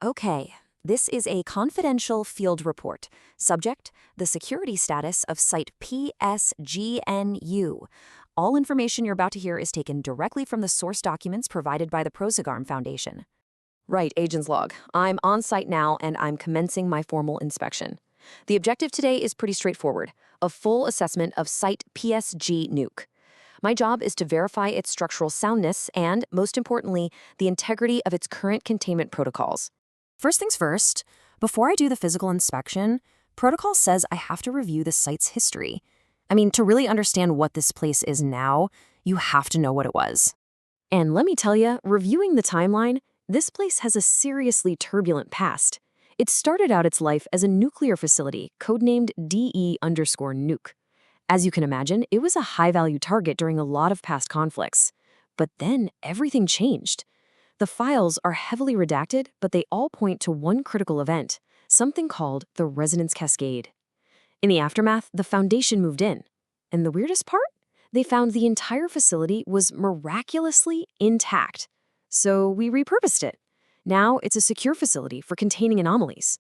Okay, this is a confidential field report. Subject, the security status of site PSGNU. All information you're about to hear is taken directly from the source documents provided by the Prosegarm Foundation. Right, Agent's Log. I'm on site now and I'm commencing my formal inspection. The objective today is pretty straightforward, a full assessment of site PSG Nuke. My job is to verify its structural soundness and, most importantly, the integrity of its current containment protocols. First things first, before I do the physical inspection, protocol says I have to review the site's history. I mean, to really understand what this place is now, you have to know what it was. And let me tell you, reviewing the timeline, this place has a seriously turbulent past. It started out its life as a nuclear facility, codenamed DE_Nuke. As you can imagine, it was a high-value target during a lot of past conflicts. But then everything changed. The files are heavily redacted, but they all point to one critical event, something called the Resonance Cascade. In the aftermath, the Foundation moved in. And the weirdest part? They found the entire facility was miraculously intact. So we repurposed it. Now it's a secure facility for containing anomalies.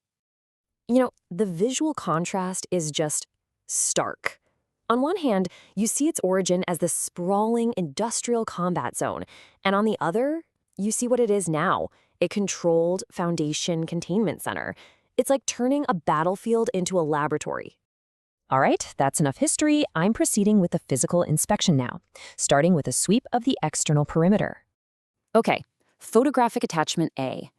You know, the visual contrast is just stark. On one hand, you see its origin as the sprawling industrial combat zone, and on the other, you see what it is now, a controlled Foundation containment center. It's like turning a battlefield into a laboratory. All right, that's enough history. I'm proceeding with the physical inspection now, starting with a sweep of the external perimeter. Okay, photographic attachment A.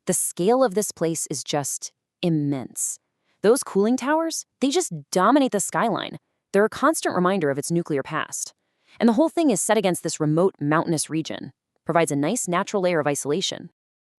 The scale of this place is just immense. Those cooling towers, they just dominate the skyline. They're a constant reminder of its nuclear past. And the whole thing is set against this remote mountainous region. Provides a nice natural layer of isolation.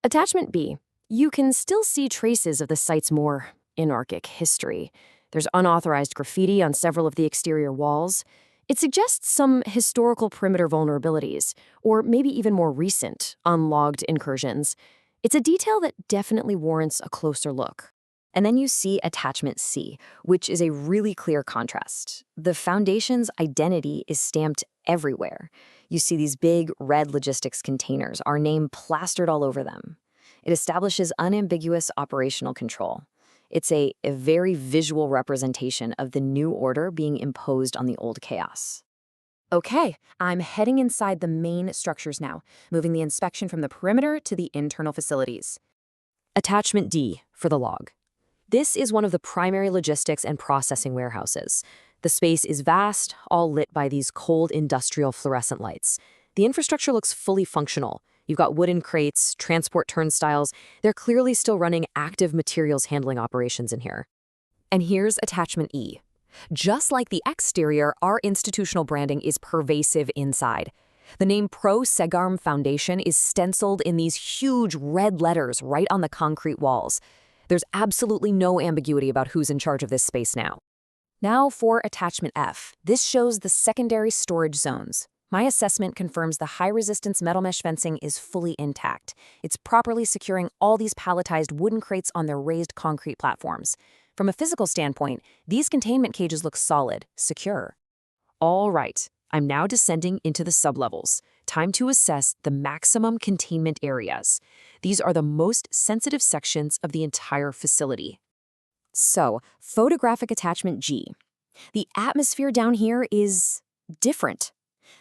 Attachment B. You can still see traces of the site's more anarchic history. There's unauthorized graffiti on several of the exterior walls. It suggests some historical perimeter vulnerabilities, or maybe even more recent, unlogged incursions. It's a detail that definitely warrants a closer look. And then you see attachment C, which is a really clear contrast. The Foundation's identity is stamped everywhere. You see these big red logistics containers, our name plastered all over them. It establishes unambiguous operational control. It's a very visual representation of the new order being imposed on the old chaos. Okay, I'm heading inside the main structures now, moving the inspection from the perimeter to the internal facilities. Attachment D for the log. This is one of the primary logistics and processing warehouses. The space is vast, all lit by these cold industrial fluorescent lights. The infrastructure looks fully functional. You've got wooden crates, transport turnstiles. They're clearly still running active materials handling operations in here. And here's attachment E. Just like the exterior, our institutional branding is pervasive inside. The name Prosegarm Foundation is stenciled in these huge red letters right on the concrete walls. There's absolutely no ambiguity about who's in charge of this space now. Now for attachment F. This shows the secondary storage zones. My assessment confirms the high-resistance metal mesh fencing is fully intact. It's properly securing all these palletized wooden crates on their raised concrete platforms. From a physical standpoint, these containment cages look solid, secure. All right, I'm now descending into the sublevels. Time to assess the maximum containment areas. These are the most sensitive sections of the entire facility. So, photographic attachment G. The atmosphere down here is different.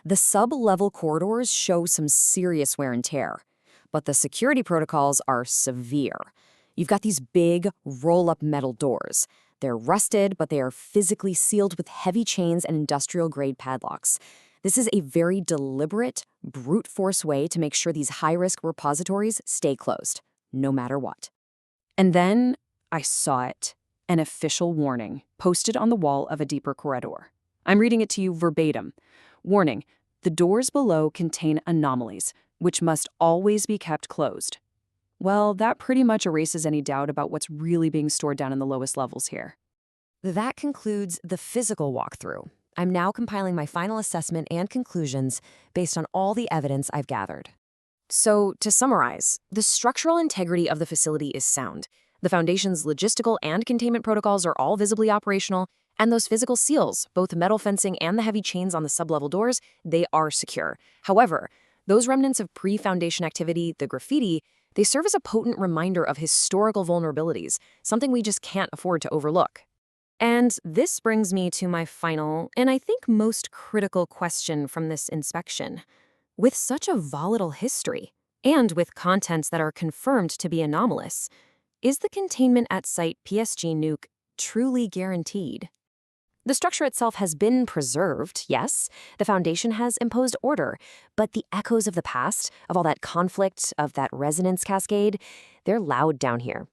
The sub-level corridors show some serious wear and tear, but the security protocols are severe. You've got these big, roll-up metal doors. They're rusted, but they are physically sealed with heavy chains and industrial-grade padlocks. This is a very deliberate, brute force way to make sure these high-risk repositories stay closed, no matter what. And then I saw it, an official warning posted on the wall of a deeper corridor. I'm reading it to you verbatim. Warning, the doors below contain anomalies, which must always be kept closed. Well, that pretty much erases any doubt about what's really being stored down in the lowest levels here. That concludes the physical walkthrough. I'm now compiling my final assessment and conclusions based on all the evidence I've gathered. So, to summarize, the structural integrity of the facility is sound. The Foundation's logistical and containment protocols are all visibly operational, and those physical seals, both the metal fencing and the heavy chains on the sub-level doors, they are secure. However, those remnants of pre-Foundation activity, the graffiti, They serve as a potent reminder of historical vulnerabilities, something we just can't afford to overlook. And this brings me to my final, and I think most critical question from this inspection. With such a volatile history, and with contents that are confirmed to be anomalous, is the containment at site PSG Nuke truly guaranteed? The structure itself has been preserved, yes. The foundation has imposed order. But the echoes of the past, of all that conflict, of that resonance cascade, they're loud down here.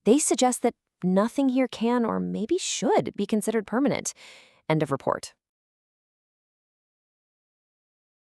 They suggest that nothing here can or maybe should be considered permanent. End of report.